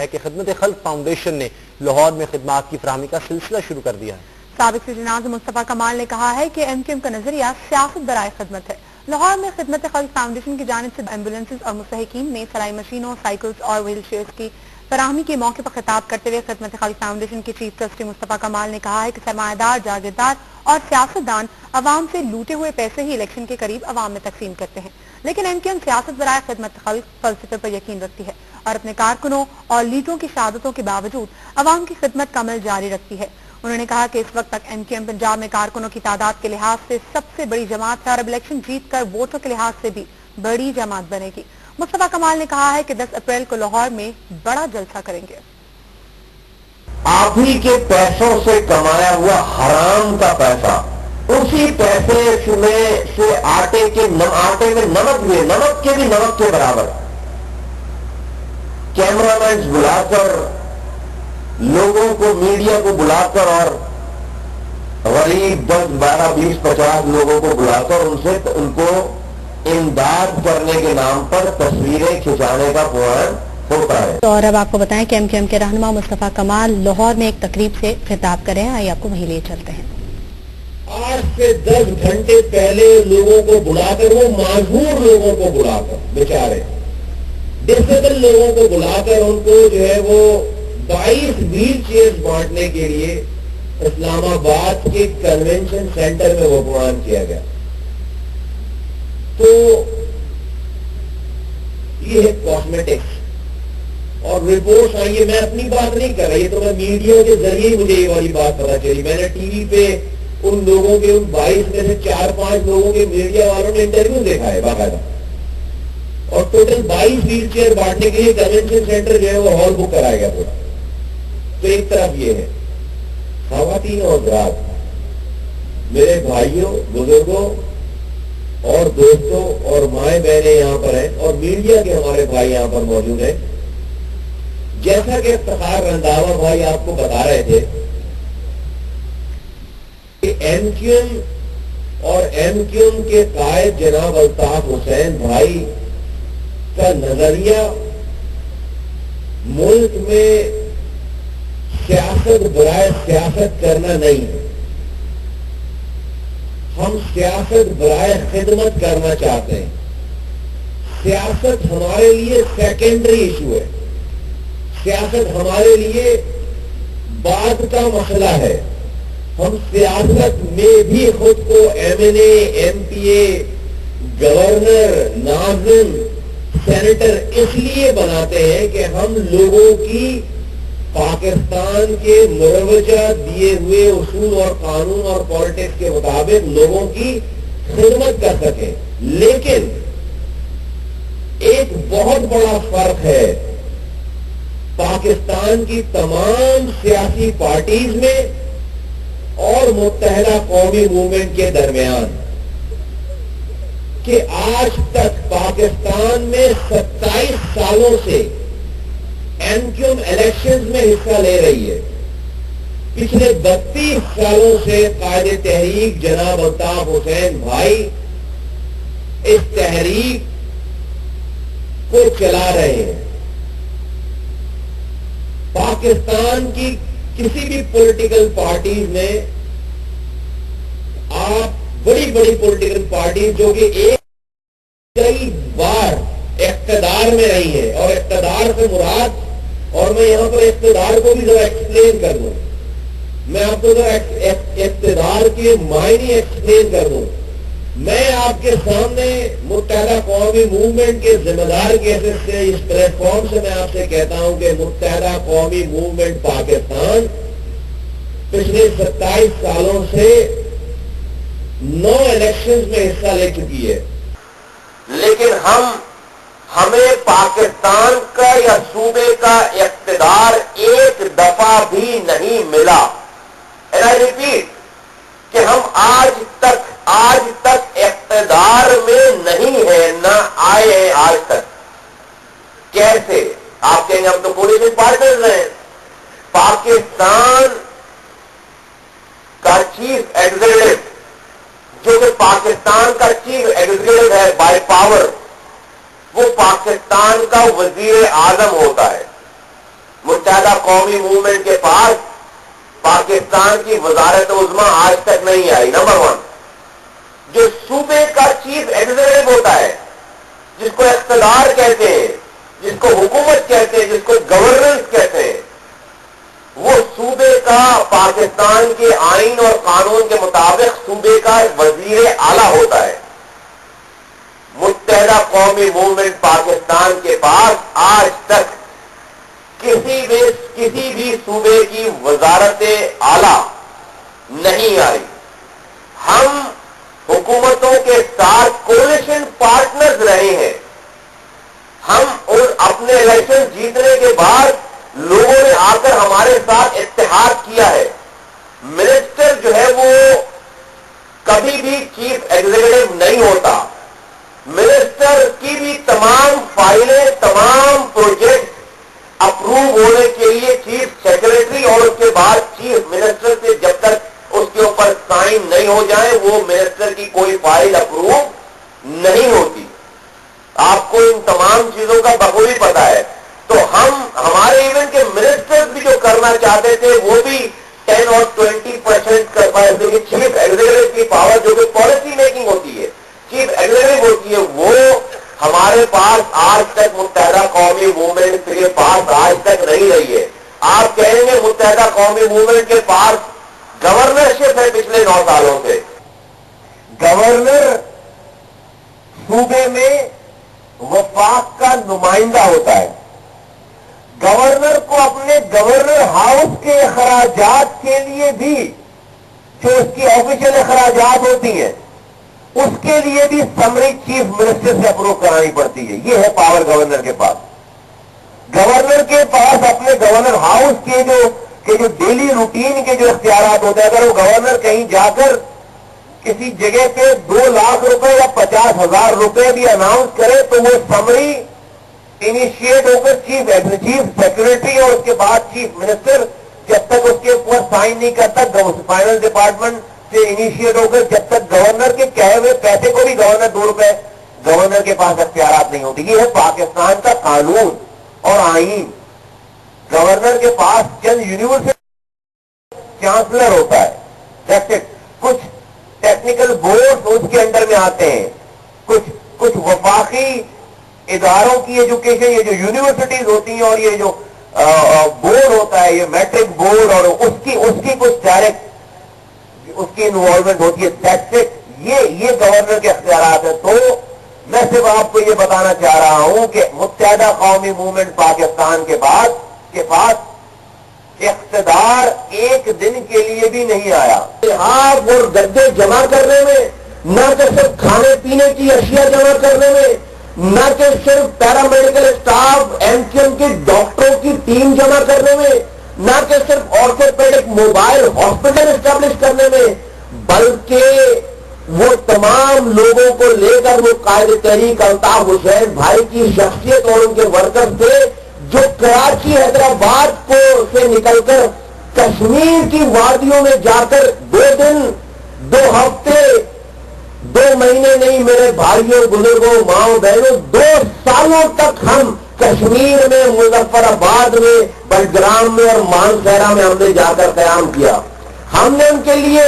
ہے کہ خدمت خلق فاؤنڈیشن نے لاہور میں خدمات کی فراہمی کا سلسلہ شروع کر دیا ہے۔ سابق وزیر اعظم مصطفیٰ کمال نے کہا ہے کہ ایم کیو ایم کا نظریہ سیاست برائے خدمت ہے۔ لاہور میں خدمت خلق فاؤنڈیشن کی جانب سے ایمبولینسز اور مستحقین میں سلائی مشینوں، سائیکلز اور ویل چیئرز کی فراہمی کے موقع پر خطاب کرتے ہوئے خدمت خلق فاؤنڈیشن کے چیف ٹرسٹی مصطفیٰ کمال نے کہا ہے کہ سرمایہ دار، جاگیردار اور سیاستدان عوام سے لوٹے ہوئے پیسے ہی الیکشن کے قریب عوام میں تقسیم کرتے ہیں، لیکن ایم کیو ایم سیاست برائے خدمت خلق فلسفے پر یقین رکھتی ہے اور اپنے کارکنوں اور لیڈروں کی شہادتوں کے باوجود عوام کی خدمت کا عمل جاری رکھتی ہے۔ انہوں نے کہا کہ اس وقت تک ایم کیو ایم پنجاب میں کارکنوں کی تعداد کے لحاظ سے سب سے بڑی جماعت ہے اور اب الیکشن جیت کر ووٹوں کے لحاظ سے بھی بڑی جماعت بنے گی۔ مصطفیٰ کمال نے کہا ہے کہ 10 اپریل کو لاہور میں بڑا جلسہ کریں گے۔ آپ ہی کے پیسوں سے کمایا ہوا حرام کا پیسہ، اسی پیسے میں سے آٹے میں نمک ہوئے، نمک کے بھی نمک کے برابر کیمرہ مینز بلا کر، لوگوں کو، میڈیا کو بلا کر اور غریب 10، 12، 20، 50 لوگوں کو بلا کر ان کو امداد کرنے کے نام پر تصویریں کھنچانے کا پروگرام ہوتا ہے۔ اور اب آپ کو بتائیں کہ ایم کیو ایم کے رہنما مصطفیٰ کمال لاہور میں ایک تقریب سے خطاب کرے ہیں، آئیے آپ کو وہیں لے چلتے ہیں۔ آج سے 10 گھنٹے پہلے لوگوں کو بلا کر، وہ معذور لوگوں کو بلا کر، بیچارے ڈسیبل لوگوں کو بلا کر ان کو جو ہے وہ 22 ویل چیئرز بانٹنے کے لیے اسلام آباد کے کنونشن سینٹر میں وہ پروگرام کیا گیا۔ تو یہ ہے کاسمیٹکس اور رپورٹس آئی ہے، میں اپنی بات نہیں کر رہا، یہ تو میں میڈیا کے ذریعے مجھے یہ والی بات پتا چلی۔ میں نے ٹی وی پہ ان لوگوں کے، ان 22 میں سے 4-5 لوگوں کے میڈیا والوں نے انٹرویو دیکھا ہے باقاعدہ، اور ٹوٹل 22 ویل چیئر بانٹنے کے لیے کنونشن سینٹر جو ہے وہ ہال بک کرایا گیا پورا۔ تو ایک طرف یہ ہے، خواتین اور حضرات، میرے بھائیوں، بزرگوں اور دوستوں اور مائیں بہنیں یہاں پر ہیں اور میڈیا کے ہمارے بھائی یہاں پر موجود ہیں، جیسا کہ افتخار رنداوا بھائی آپ کو بتا رہے تھے کہ ایم کیو ایم اور ایم کیو ایم کے قائد جناب الطاف حسین بھائی کا نظریہ ملک میں سیاست برائے سیاست کرنا نہیں ہے، ہم سیاست برائے خدمت کرنا چاہتے ہیں۔ سیاست ہمارے لیے سیکنڈری ایشو ہے، سیاست ہمارے لیے بعد کا مسئلہ ہے۔ ہم سیاست میں بھی خود کو ایم این اے، ایم پی اے، گورنر، ناظم، سینیٹر اس لیے بناتے ہیں کہ ہم لوگوں کی پاکستان کے مروجہ دیے ہوئے اصول اور قانون اور پالیٹکس کے مطابق لوگوں کی خدمت کر سکیں۔ لیکن ایک بہت بڑا فرق ہے پاکستان کی تمام سیاسی پارٹیز میں اور متحدہ قومی موومنٹ کے درمیان، کہ آج تک پاکستان میں 27 سالوں سے ایم کیو ایم الیکشنز میں حصہ لے رہی ہے۔ پچھلے 32 سالوں سے قائد تحریک جناب الطاف حسین بھائی اس تحریک کو چلا رہے ہیں۔ پاکستان کی کسی بھی پولیٹیکل پارٹیز میں آپ بڑی بڑی پولیٹیکل پارٹیز جو کہ کئی بار اقتدار میں رہی ہے، اور اقتدار سے مراد، اور میں یہاں پر اقتدار کو بھی ذرا ایکسپلین کر دوں، میں آپ کو ذرا اقتدار کے معنی ایکسپلین کر دوں۔ میں آپ کے سامنے متحدہ قومی موومنٹ کے ذمہ دار کے حیثیت سے اس پلیٹ فارم سے میں آپ سے کہتا ہوں کہ متحدہ قومی موومنٹ پاکستان پچھلے 27 سالوں سے 9 الیکشنز میں حصہ لے چکی ہے، لیکن ہمیں پاکستان کا یا صوبے کا اقتدار ایک دفعہ بھی نہیں ملا۔ اینڈ آئی ریپیٹ کہ ہم آج تک اقتدار میں نہیں ہیں، نہ آئے ہیں آج تک۔ کیسے؟ آپ کہیں گے ہم تو پولیٹیکل پارٹنرز ہیں۔ پاکستان کا چیف ایگزیکٹو، جو کہ پاکستان کا چیف ایگزیکٹو ہے بائی پاور، وہ پاکستان کا وزیر اعظم ہوتا ہے۔ متحدہ قومی موومنٹ کے پاس پاکستان کی وزارت عظمیٰ آج تک نہیں آئی. نمبر 1، جو صوبے کا چیف ایگزیکٹو ہوتا ہے، جس کو اقتدار کہتے ہیں، جس کو حکومت کہتے ہیں، جس کو گورننس کہتے ہیں، وہ صوبے کا پاکستان کے آئین اور قانون کے مطابق صوبے کا وزیر اعلیٰ ہوتا ہے. متحدہ قومی موومنٹ پاکستان کے پاس آج تک کسی بھی صوبے کی وزارت اعلیٰ نہیں آئی. ہم حکومتوں کے ساتھ کولیشن پارٹنرز رہے ہیں. ہم اپنے الیکشن جیتنے کے بعد لوگوں نے آ کر ہمارے ساتھ اتحاد کیا ہے. منسٹر جو ہے وہ کبھی بھی چیف ایگزیکٹو نہیں ہوتا. منسٹر کی بھی تمام فائلیں، تمام پروجیکٹ اپروو ہونے کے لیے چیف سیکرٹری اور اس کے بعد چیف منسٹر سے جب تک اس کے اوپر سائن نہیں ہو جائے وہ منسٹر کی کوئی فائل اپروو نہیں ہوتی. آپ کو ان تمام چیزوں کا بخوبی پتا ہے. تو ہمارے ایون کے منسٹر بھی جو کرنا چاہتے تھے وہ بھی 10 اور 20% کر پائے. چیف ایگزیکٹو کی پاور جو کہ پالیسی میکنگ ہوتی ہے، چیف ایگزیکٹو ہوتی ہے، وہ ہمارے پاس آج تک متحدہ قومی موومنٹ کے پاس آج تک نہیں رہی ہے. آپ کہیں گے متحدہ قومی موومنٹ کے پاس گورنرشپ ہے پچھلے 9 سالوں سے. گورنر صوبے میں وفاق کا نمائندہ ہوتا ہے. گورنر کو اپنے گورنر ہاؤس کے اخراجات کے لیے بھی، جو اس کی آفیشیل اخراجات ہوتی ہیں، اس کے لیے بھی سمری چیف منسٹر سے اپروو کرانی پڑتی ہے. یہ ہے پاور گورنر کے پاس. گورنر کے پاس اپنے گورنر ہاؤس کے جو ڈیلی روٹین کے جو اختیارات ہوتے ہیں، اگر وہ گورنر کہیں جا کر کسی جگہ پہ 2 لاکھ روپے یا 50,000 روپے بھی اناؤنس کرے تو وہ سمری انیشیٹ ہو کر چیف سیکرٹری اور اس کے بعد چیف منسٹر جب تک اس کے اوپر سائن نہیں کرتا، فائنل ڈپارٹمنٹ سے انیشیٹ ہو کر جب تک گورنر کے کہے ہوئے پیسے کو بھی گورنر 2 روپے گورنر کے پاس اختیارات نہیں ہوتی. یہ ہے پاکستان کا قانون اور آئین. گورنر کے پاس چند یونیورسٹی چانسلر ہوتا ہے، جیسے کچھ ٹیکنیکل بورڈ اس کے انڈر میں آتے ہیں، کچھ وفاقی اداروں کی ایجوکیشن، یہ جو یونیورسٹیز ہوتی ہیں اور یہ جو بورڈ ہوتا ہے، یہ میٹرک بورڈ، اور اس کی کچھ ڈائریکٹ اس کی انوالومنٹ ہوتی ہے. اسٹیٹسٹک یہ گورنر کے اختیارات ہیں. تو میں صرف آپ کو یہ بتانا چاہ رہا ہوں کہ متحدہ قومی موومنٹ پاکستان کے پاس اقتدار ایک دن کے لیے بھی نہیں آیا. آپ اور گدے جمع کرنے میں، نہ کہ صرف کھانے پینے کی اشیاء جمع کرنے میں، نہ کہ صرف پیرامیڈیکل اسٹاف MQM کی ڈاکٹروں کی ٹیم جمع کرنے میں، نہ کہ صرف آرتھوپیڈک موبائل ہاسپٹل اسٹیبلش کرنے میں، بلکہ وہ تمام لوگوں کو لے کر وہ قائد تحریک الطاف حسین بھائی کی شخصیت اور ان کے ورکر تھے جو کراچی حیدرآباد کو سے نکل کر کشمیر کی وادیوں میں جا کر 2 دن 2 ہفتے 2 مہینے نہیں میرے بھائیوں بزرگوں ماؤں بہنوں 2 سالوں تک ہم کشمیر میں مظفر آباد میں بلگرام میں اور مانسہرہ میں ہم نے جا کر قیام کیا. ہم نے ان کے لیے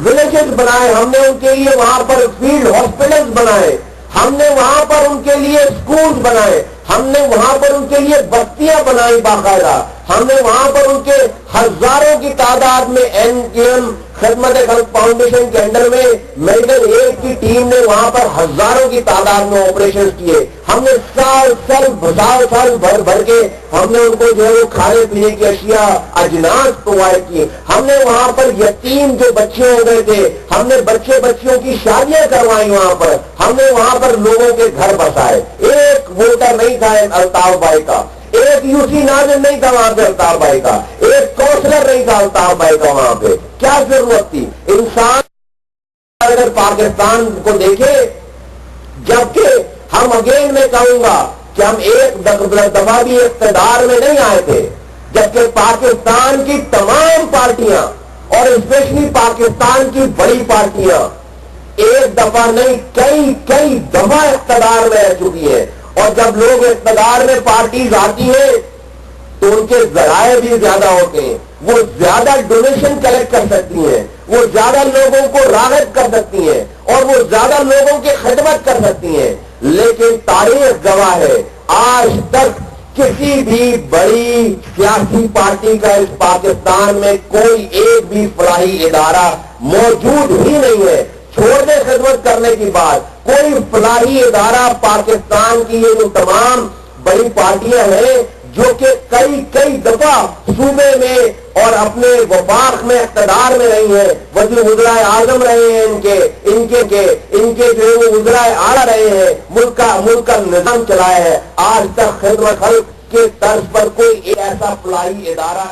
ولیجز بنائے، ہم نے ان کے لیے وہاں پر فیلڈ ہاسپٹلز بنائے، ہم نے وہاں پر ان کے لیے اسکولز بنائے، ہم نے وہاں پر ان کے لیے بستیاں بنائی باقاعدہ، ہم نے وہاں پر ان کے ہزاروں کی تعداد میں MQM خدمت خلق فاؤنڈیشن کے انڈر میں میڈیکل ایڈ کی ٹیم نے وہاں پر ہزاروں کی تعداد میں آپریشن کیے. ہم نے سال بھر کے ہم نے ان کو جو ہے وہ کھانے پینے کی اشیاء اجناس پرووائڈ کیے. ہم نے وہاں پر یتیم جو بچے ہو گئے تھے، ہم نے بچیوں کی شادیاں کروائی وہاں پر، ہم نے وہاں پر لوگوں کے گھر بسائے. ایک ووٹر نہیں تھا الطاف بھائی کا، ایک UC ناظم نہیں تھا وہاں پہ الطاف بھائی کا، ایک کونسلر نہیں تھا الطاف بھائی کا وہاں پہ. کیا ضرورت تھی؟ انسان اگر پاکستان کو دیکھے، جبکہ ہم اگین میں کہوں گا کہ ہم ایک دفعہ بھی اقتدار میں نہیں آئے تھے، جبکہ پاکستان کی تمام پارٹیاں اور اسپیشلی پاکستان کی بڑی پارٹیاں ایک دفعہ نہیں کئی دفعہ اقتدار میں رہ چکی ہیں. اور جب لوگ اقتدار میں پارٹیز آتی ہیں تو ان کے ذرائع بھی زیادہ ہوتے ہیں، وہ زیادہ ڈونیشن کلیکٹ کر سکتی ہیں، وہ زیادہ لوگوں کو راغب کر سکتی ہیں اور وہ زیادہ لوگوں کی خدمت کر سکتی ہیں. لیکن تاریخ گواہ ہے آج تک کسی بھی بڑی سیاسی پارٹی کا اس پاکستان میں کوئی ایک بھی فلاحی ادارہ موجود ہی نہیں ہے. چھوڑ دے خدمت کرنے کی بات، کوئی فلاحی ادارہ پاکستان کی یہ جو تمام بڑی پارٹیاں ہیں جو کہ کئی دفعہ صوبے میں اور اپنے وفاق میں اقتدار میں رہی ہیں، وزیر وزراء اعظم رہے ہیں، ان کے جو ہے وہ وزراء اعلیٰ رہے ہیں، ملک کا نظام چلایا ہے، آج تک خدمت خلق کے طرز پر کوئی ایسا فلاحی ادارہ